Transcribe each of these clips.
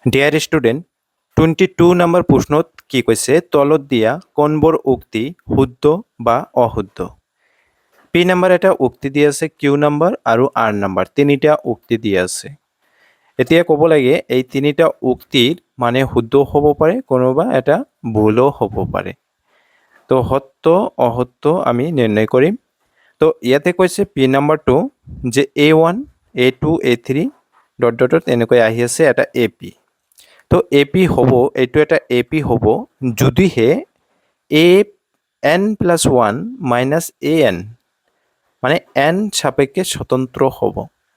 Dear student 22 number প্ৰশ্নত কি কৈছে তলত দিয়া কোনবোৰ উক্তি শুদ্ধ বা অশুদ্ধ পি নম্বৰ এটা উক্তি দিয়া আছে কিউ নম্বৰ আৰু আৰ নম্বৰ তিনিটা উক্তি দিয়া আছে এতিয়া ক'ব লাগে এই তিনিটা উক্তিৰ মানে শুদ্ধ হ'ব পাৰে কোনোবা এটা ভুলো হ'ব পাৰে তো সত্য অসত্য আমি নিৰ্ণয় কৰিম তো ইয়াতে কৈছে পি নম্বৰটো যে A1 A2 A3 ডট ডটত এনেকৈ আহি আছে এটা AP তো AP হ'ব এইটো এটা AP হ'ব যদিহে an+1 মাইনাছ an মানে n সাপেক্ষে স্বতন্ত্ৰ হ'ব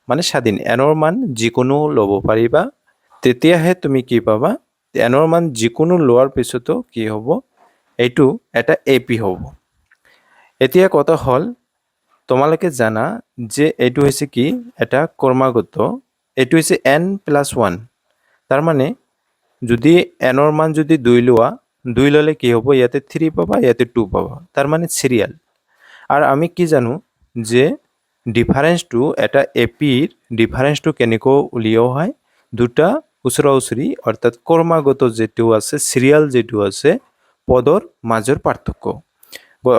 মানে স্বাধীন nৰ মান যিকোনো ল'ব পাৰিবা তেতিয়াহে তুমি কি পাবা nৰ মান যিকোনো লোৱাৰ পিছতো কি হ'ব এইটো এটা AP হ'ব এতিয়া কথা হ'ল তোমালোকে জানা যে এইটো হৈছে কি এটা ক্ৰমাগত এইটো হৈছে n+1 তাৰ মানে যদি nৰ মান যদি 2 লোৱা 2 ললে কি হ'ব ইয়াতে 3 পাবা ইয়াতে 2 পাবা তাৰ মানে সিৰিয়াল আৰ আমি কি জানো যে ডিফাৰেন্সটো এটা এপিৰ ডিফাৰেন্সটো কেনেকৈ উলিয়াও হয় দুটা উচৰা-উচৰি অৰ্থাৎ ক্ৰমাগত যেটো আছে সিৰিয়াল যেটো আছে পদৰ মাজৰ পাৰ্থক্য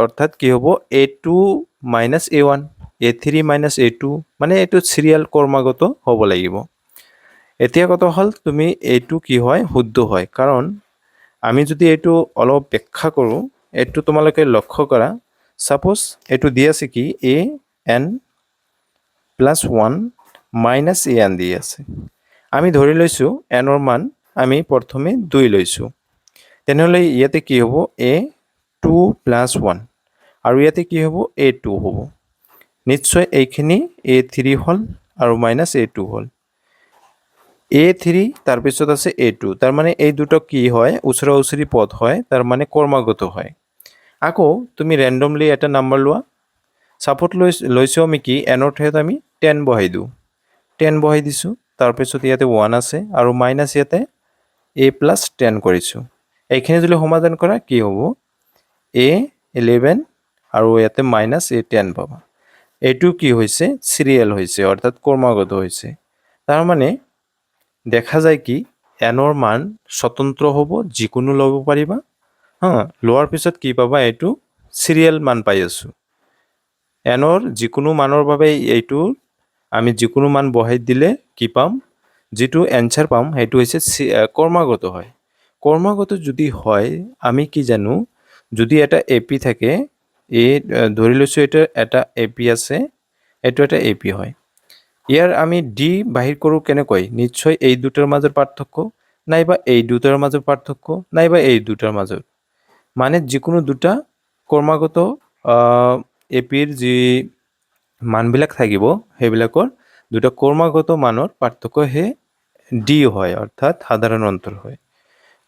অৰ্থাৎ কি হ'ব a2 minus a1 a3 minus a2 মানে এটো সিরিয়াল ক্ৰমাগত হ'ব লাগিব এতিয়া কথা হল তুমি এইটো কি হয় শুদ্ধ হয় কাৰণ আমি যদি এইটো অলপ ব্যাখ্যা কৰো এইটো তোমালোকে লক্ষ্য কৰা সাপোজ এইটো দি আছে কি an+1 minus an দি আছে আমি ধৰি লৈছো n ৰ মান আমি প্ৰথমে 2 লৈছো তেনেহলে ইয়াতে কি হ'ব a2+1 আৰু ইয়াতে কি হ'ব a2 হ'ব নিশ্চয় এইখিনি a3 হল আৰু মাইনাস a2 হল a3 তাৰ পিছত আছে a2 তাৰ মানে এই দুটো কি হয় উচৰা-উচৰি পদ হয় তাৰ মানে ক্ৰমাগত হয় আকৌ তুমি ৰ্যান্ডমলি এটা নাম্বাৰ লোৱা সাপোৰ্ট লৈছো আমি কি n ৰ ঠাইত আমি 10 বহাই দিও 10 বহাই দিছো তাৰ পিছত ইয়াতে 1 আছে আৰু মাইনাস ইয়াতে a+10 কৰিছো এইখিনি যদি সমাধান কৰা কি হ'ব a11 আৰু ইয়াতে মাইনাস a10 পাবা এইটো কি হৈছে সিৰিয়াল হৈছে অৰ্থাৎ ক্ৰমাগত হৈছে তাৰ মানে দেখা যায় কি nৰ মান স্বতন্ত্ৰ হ'ব যিকোনো ল'ব পাৰিবা লোৱাৰ পিছত কি পাবা এইটো সিৰিয়াল মান পাই আছো nৰ যিকোনো মানৰ বাবে এইটো আমি যিকোনো মান বহাই দিলে কি পাম যেটো এনসার পাম সেইটো হৈছে ক্ৰমাগত হয় ক্ৰমাগত যদি হয় আমি কি জানো যদি এটা এপি থাকে এই ধৰি লৈছো এটা এপি আছে এটো এটা এপি হয় ইয়াৰ আমি ডি বাহিৰ কৰো কেনেকৈ নিশ্চয় এই দুটাৰ মাজৰ পাৰ্থক্য নাইবা এই দুটাৰ মাজৰ পাৰ্থক্য নাইবা এই দুটাৰ মাজৰ মানে যিকোনো দুটা ক্ৰমাগত এপিৰ যি মানবিলাক থাকিব হেবিলাকৰ দুটা ক্ৰমাগত মানৰ পাৰ্থক্য হে ডি হয় অৰ্থাৎ সাধাৰণ অন্তৰ হয়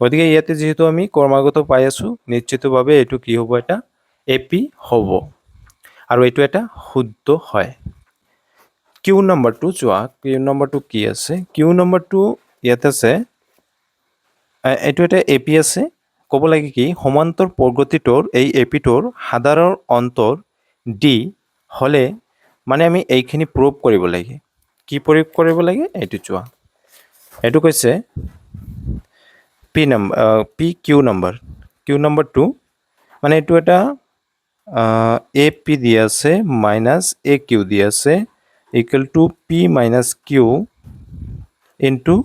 গতিকে ইয়াতে যেহেতু আমি ক্ৰমাগত পাই আছো নিশ্চিতভাৱে এটো কি হ'ব এটা এপি হ'ব আৰু এটো এটা শুদ্ধ হয় কিউ নম্বৰটো চোৱা কিউ নম্বৰটো কি আছে কিউ নম্বৰটো ইয়াতে আছে এটো এটা এপি আছে ক'ব লাগে কি সমান্তৰ প্ৰগতিটোৰ এই এপিটোৰ সাধাৰণ অন্তৰ ডি হলে মানে আমি এইখিনি প্ৰুভ কৰিব লাগে কি প্ৰুভ কৰিব লাগে এইটো চোৱা এইটো কৈছে পি কিউ নম্বৰ 2 মানে এইটো এটা এপি দি আছে মাইনাস এ কিউ দি আছে equal to p minus q into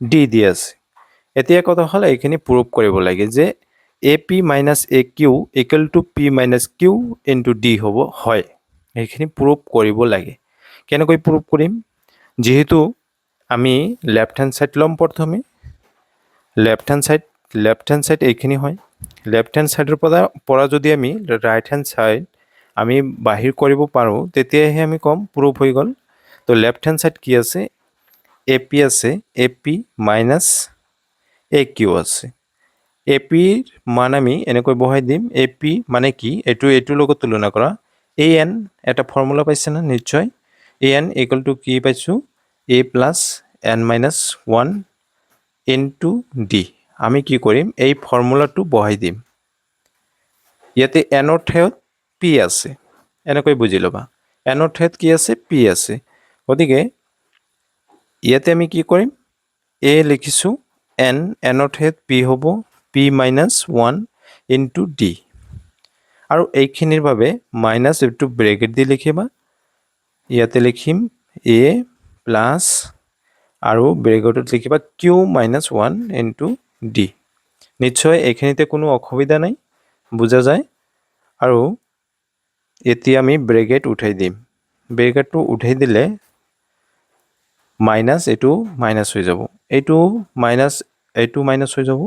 d দি আছে এতিয়া কথা হল এইখিনি প্ৰুভ কৰিব লাগে যে ap minus aq equal to p minus q into d হ'ব হয় এইখিনি প্ৰুভ কৰিব লাগে কেনেকৈ প্ৰুভ কৰিম যেহেতু আমি লেফট হ্যান্ড সাইড লম প্ৰথমে লেফট হ্যান্ড সাইড এইখিনি হয় লেফট হ্যান্ড সাইডৰ পৰা যদি আমি ৰাইট হ্যান্ড সাইড আমি বাহিৰ কৰিব পাৰো তেতিয়াহে আমি কম প্ৰুভ হৈ গল তো লেফট হ্যান্ড সাইড কি আছে এপি আছে এপি মাইনাস এ কিউ আছে এপিৰ মান আমি এনেকৈ বহাই দিম এপি মানে কি এটোৰ লগত তুলনা কৰা an এটা ফৰ্মুলা পাইছে না নিশ্চয় an equal to কি পাইছো a plus n minus 1 into d আমি কি কৰিম এই ফৰ্মুলাটো বহাই দিম ইয়াতে n ৰ ঠাইত p আছে এনেকৈ বুজি লবা n ৰ ঠাইত কি আছে p আছে গতিকে ইয়াতে আমি কি কৰিম এ লিখিছোঁ এন এনৰ ঠাইত পি হ'ব পি মাইনাছ 1 ইনটু ডি আৰু এইখিনিৰ বাবে মাইনাছ এইটো ব্ৰেকেট দি লিখিবা ইয়াতে লিখিম এ প্লাছ আৰু ব্ৰেকেটত লিখিবা কিউ মাইনাছ 1 ইনটু ডি নিশ্চয় এইখিনিতে কোনো অসুবিধা নাই বুজা যায় আৰু এতিয়া আমি ব্ৰেকেট উঠাই দিম ব্ৰেকেটটো উঠাই দিলে মাইনাছ এইটো মাইনাছ হৈ যাব এইটো মাইনাছ হৈ যাব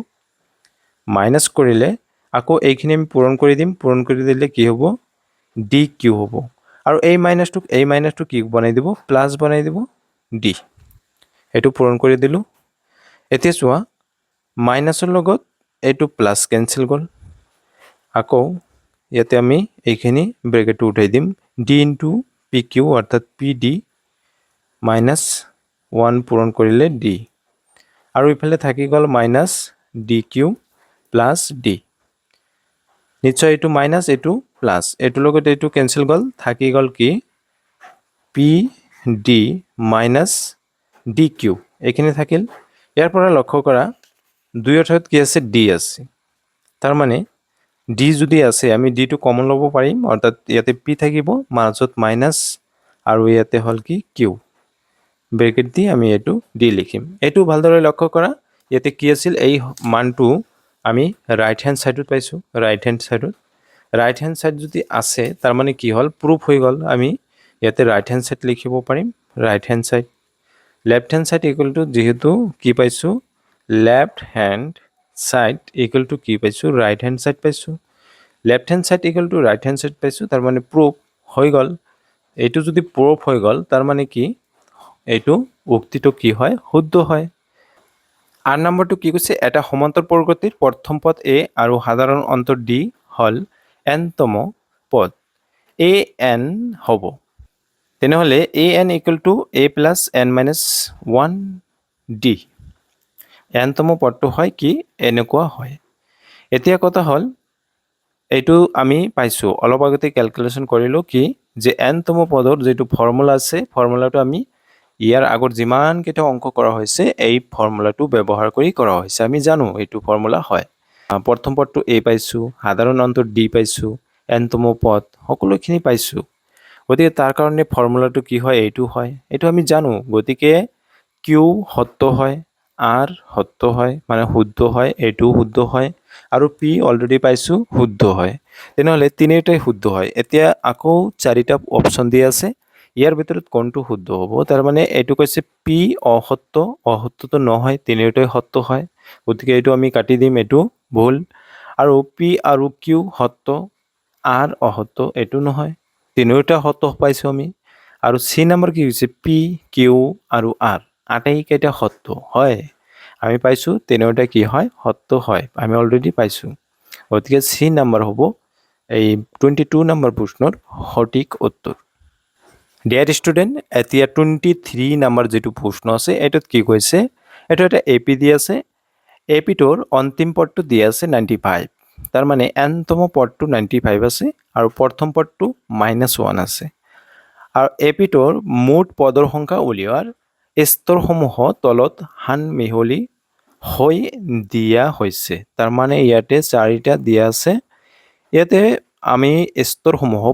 মাইনাছ কৰিলে আকৌ এইখিনি আমি পূৰণ কৰি দিম পূৰণ কৰি দিলে কি হ'ব ডি কিউ হ'ব আৰু এই মাইনাছটো কি বনাই দিব প্লাছ বনাই দিব ডি এইটো পূৰণ কৰি দিলোঁ এতিয়া চোৱা মাইনাছৰ লগত এইটো প্লাছ কেঞ্চেল গ'ল আকৌ ইয়াতে আমি এইখিনি ব্ৰেকেটটো উঠাই দিম ডি ইনটু পি কিউ অৰ্থাৎ পি ডি মাইনাছ 1 পূৰণ কৰিলে ডি আৰু ইফালে থাকি গ'ল minus D Q plus D নিশ্চয় এইটো মাইনাছ এইটো প্লাছ এইটোৰ লগত এইটো কেঞ্চেল গ'ল থাকি গ'ল কি P D minus D Q এইখিনি থাকিল ইয়াৰ পৰা লক্ষ্য কৰা দুইৰ ঠাইত কি আছে ডি আছে তাৰমানে ডি যদি আছে আমি ডিটো কমন ল'ব পাৰিম অৰ্থাৎ ইয়াতে পি থাকিব মাজত মাইনাছ আৰু ইয়াতে হ'ল কি কিউ ব্ৰেকেট দি আমি এইটো ডি লিখিম এইটো ভালদৰে লক্ষ্য কৰা ইয়াতে কি আছিল এই মানটো আমি ৰাইট হেণ্ড ছাইডত পাইছোঁ ৰাইট হেণ্ড ছাইড যদি আছে তাৰমানে কি হ'ল প্ৰুফ হৈ গ'ল আমি ইয়াতে ৰাইট হেণ্ড ছাইড লিখিব পাৰিম right hand side left hand side equal to যিহেতু কি পাইছোঁ left hand side equal to কি পাইছোঁ ৰাইট হেণ্ড ছাইড পাইছোঁ left hand side equal to right hand side পাইছোঁ তাৰমানে প্ৰুফ হৈ গ'ল এইটো যদি প্ৰুফ হৈ গ'ল তাৰমানে কি এইটো উক্তিটো কি হয় শুদ্ধ হয় আৰ নম্বৰটো কি কৈছে এটা সমান্তৰ প্ৰগতিৰ প্ৰথম পদ এ আৰু সাধাৰণ অন্তৰ ডি হ'ল এনতম পদ এ এন হ'ব তেনেহ'লে a n equal to a plus n minus 1 d এনতম পদটো হয় কি এনেকুৱা হয় এতিয়া কথা হ'ল এইটো আমি পাইছোঁ অলপ আগতে কেলকুলেশ্যন কৰিলোঁ কি যে এনতম পদৰ যিটো ফৰ্মুলা আছে ফৰ্মুলাটো আমি ইয়াৰ আগত যিমানকেইটা অংক কৰা হৈছে এই ফৰ্মুলাটো ব্যৱহাৰ কৰি কৰা হৈছে আমি জানো এইটো ফৰ্মুলা হয় প্ৰথম পদটো এ পাইছোঁ সাধাৰণ অন্তৰ ডি পাইছোঁ এনতম পদ সকলোখিনি পাইছোঁ গতিকে তাৰ কাৰণে ফৰ্মুলাটো কি হয় এইটো হয় এইটো আমি জানো গতিকে কিউ সত্য হয় আৰ সত্য হয় মানে শুদ্ধ হয় এইটোও শুদ্ধ হয় আৰু পি অলৰেডি পাইছোঁ শুদ্ধ হয় তেনেহ'লে তিনিটাই শুদ্ধ হয় এতিয়া আকৌ চাৰিটা অপশ্যন দি আছে ইয়াৰ ভিতৰত কোনটো শুদ্ধ হ'ব তাৰমানে এইটো কৈছে পি অসত্যটো নহয় তিনিটাই সত্য হয় গতিকে এইটো আমি কাটি দিম এইটো ভুল আৰু পি আৰু কিউ সত্য আৰ অসত্য এইটো নহয় তিনিওটা সত্য পাইছোঁ আমি আৰু চি নম্বৰ কি হৈছে পি কিউ আৰু আৰ আটাইকেইটা সত্য হয় আমি পাইছোঁ তিনিওটা কি হয় সত্য হয় আমি অলৰেডি পাইছোঁ গতিকে চি নম্বৰ হ'ব এই 22 নম্বৰ প্ৰশ্নৰ সঠিক উত্তৰ ডিয়াৰ ষ্টুডেণ্ট এতিয়া 23 নম্বৰ যিটো প্ৰশ্ন আছে এইটোত কি কৈছে এইটো এটা এ পি দি আছে এ পিটোৰ অন্তিম পদটো দি আছে 95 তাৰমানে এনতম পদটো 95 আছে আৰু প্ৰথম পদটো -1 আছে আৰু এ পিটোৰ মুঠ পদৰ সংখ্যা উলিওৱাৰ স্তৰসমূহ তলত সান মিহলি হৈ দিয়া হৈছে তাৰমানে ইয়াতে চাৰিটা দিয়া আছে ইয়াতে আমি স্তৰসমূহ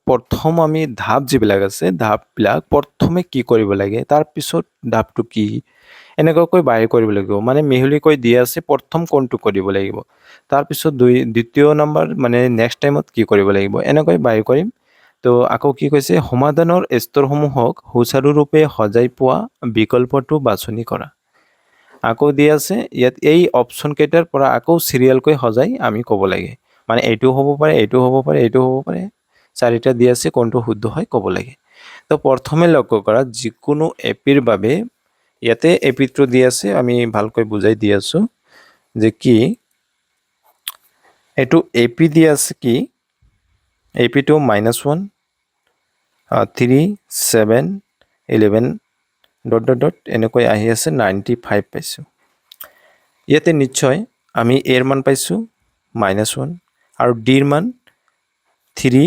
প্ৰথম আমি ধাপ যিবিলাক আছে ধাপবিলাক প্ৰথমে কি কৰিব লাগে তাৰপিছত ধাপটো কি এনেকুৱাকৈ বাহিৰ কৰিব লাগিব মানে মিহলিকৈ দিয়া আছে প্ৰথম কোনটো কৰিব লাগিব তাৰপিছত দ্বিতীয় নম্বৰ মানে নেক্সট টাইমত কি কৰিব লাগিব এনেকৈ বাহিৰ কৰিম তো আকৌ কি কৈছে সমাধানৰ স্তৰসমূহক সুচাৰুৰূপে সজাই পোৱা বিকল্পটো বাছনি কৰা আকৌ দি আছে ইয়াত এই অপশ্যন কেইটাৰ পৰা আকৌ চিৰিয়েলকৈ সজাই আমি ক'ব লাগে মানে এইটো হ'ব পাৰে এইটো হ'ব পাৰে এইটো হ'ব পাৰে চাৰিটা দি আছে কোনটো শুদ্ধ হয় ক'ব লাগে তো প্ৰথমে লক্ষ্য কৰা যিকোনো এপিৰ বাবে ইয়াতে এপিটো দি আছে আমি ভালকৈ বুজাই দি আছোঁ যে কি এইটো এপি দি আছে কি এপিটো -1 3 7 11 ... এনেকৈ আহি আছে 95 পাইছোঁ ইয়াতে নিশ্চয় আমি এৰ মান পাইছোঁ -1 আৰু ডিৰ মান 3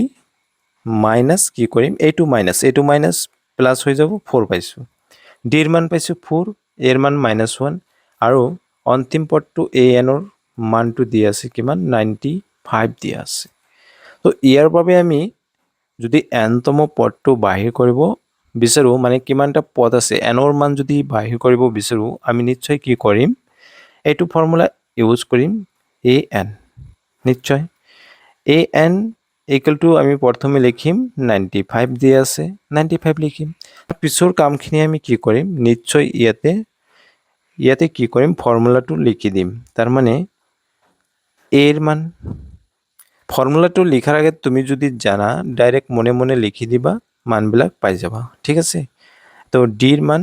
মাইনাছ কি কৰিম এইটো মাইনাছ প্লাছ হৈ যাব 4 পাইছোঁ ডিৰ মান পাইছোঁ 4 এৰ মান -1 আৰু অন্তিম পদটো এনৰ মানটো দিয়া আছে কিমান 95 দিয়া আছে। তো ইয়াৰ বাবে আমি যদি nতম পদটো বাহিৰ কৰিব বিচাৰোঁ, মানে কিমানটা পদ আছে এনৰ মান যদি বাহিৰ কৰিব বিচাৰোঁ, আমি নিশ্চয় কি কৰিম, এইটো ফৰ্মুলা ইউজ কৰিম an। নিশ্চয় an ইকুৱেল টু আমি প্ৰথমে লিখিম 95 দিয়া আছে, 95 লিখিম। পিছৰ কামখিনি আমি কি কৰিম, নিশ্চয় ইয়াতে কি কৰিম, ফৰ্মুলাটো লিখি দিম। তাৰ মানে এৰ মান, ফৰ্মুলাটো লিখাৰ আগে তুমি যদি জানা ডাইৰেক্ট মনে মনে লিখি দিবা, মানবিলাক পাই যাবা, ঠিক আছে। তো ডিৰ মান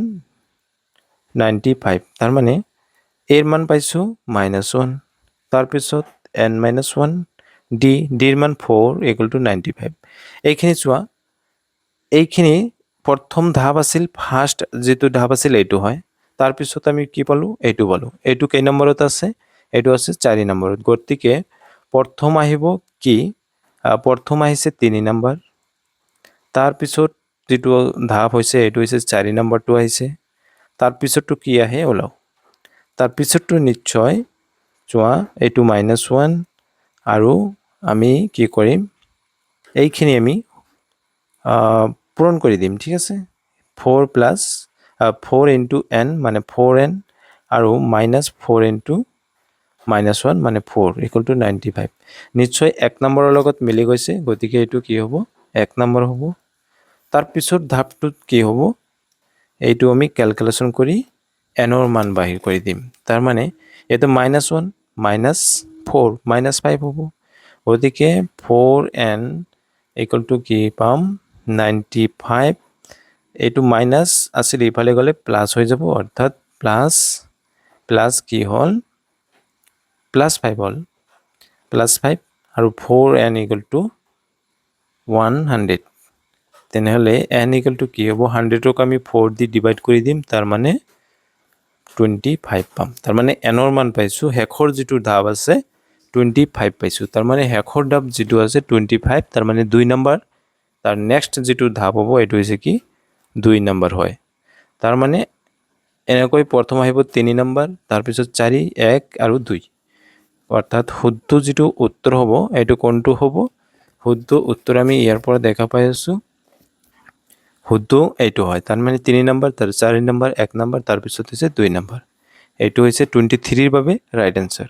95, তাৰ মানে এৰ মান পাইছোঁ -1, তাৰপিছত n-1 ডিৰ মান 4 ইকুৱেল টু 95। এইখিনি চোৱা, এইখিনি প্ৰথম ধাপ আছিল, ফাৰ্ষ্ট যিটো ধাপ আছিল এইটো হয়। তাৰপিছত আমি কি পালোঁ, এইটো পালোঁ। এইটো কেই নম্বৰত আছে, এইটো আছে 4 নম্বৰত। গতিকে প্ৰথম আহিব কি, প্ৰথম আহিছে 3 নম্বৰ, তাৰপিছত যিটো ধাপ হৈছে এইটো হৈছে 4 নম্বৰটো আহিছে, তাৰপিছতটো কি আহে ওলাও। তাৰপিছতটো নিশ্চয় চোৱা, এইটো -1 আৰু আমি কি কৰিম, এইখিনি আমি পূৰণ কৰি দিম, ঠিক আছে। 4 ইনটু n মানে 4n আৰু -4 ইনটু -1 মানে 4 ইকুৱেল টু 95। নিশ্চয় 1 নম্বৰৰ লগত মিলি গৈছে, গতিকে এইটো কি হ'ব, 1 নম্বৰ হ'ব। তাৰপিছত ধাপটোত কি হ'ব, এইটো আমি কেলকুলেশ্যন কৰি এনৰ মান বাহিৰ কৰি দিম। তাৰ মানে এইটো -1 -4 -5 হ'ব। গতিকে 4n ইকুৱেল টু কি পাম, 95। এইটো মাইনাছ আছিল, ইফালে গ'লে প্লাছ হৈ যাব, অৰ্থাৎ প্লাছ কি হ'ল, +5 হ'ল, +5 আৰু 4n ইকুৱেল টু 100। তেনেহ'লে n ইকুৱেল টু কি হ'ব, 100ক আমি 4 দি ডিভাইড কৰি দিম, তাৰ মানে 25 পাম। তাৰ মানে এনৰ মান পাইছোঁ, শেষৰ যিটো ধাপ আছে 25 পাইছোঁ। তাৰ মানে শেষৰ ধাপ যিটো আছে 25, তাৰ মানে 2 নম্বৰ। তাৰ নেক্সট যিটো ধাপ হ'ব এইটো হৈছে কি 2 নম্বৰ হয়। তাৰ মানে এনেকৈ প্ৰথম আহিব 3 নম্বৰ, তাৰপিছত 4, 1 আৰু 2, অৰ্থাৎ শুদ্ধ যিটো উত্তৰ হ'ব এইটো কোনটো হ'ব, শুদ্ধ উত্তৰ আমি ইয়াৰ পৰা দেখা পাই আছোঁ, শুদ্ধ এইটো হয়। তাৰ মানে 3 নম্বৰ, তাৰ 4 নম্বৰ, 1 নম্বৰ, তাৰপিছত হৈছে 2 নম্বৰ। এইটো হৈছে 23ৰ বাবে ৰাইট এনচাৰ।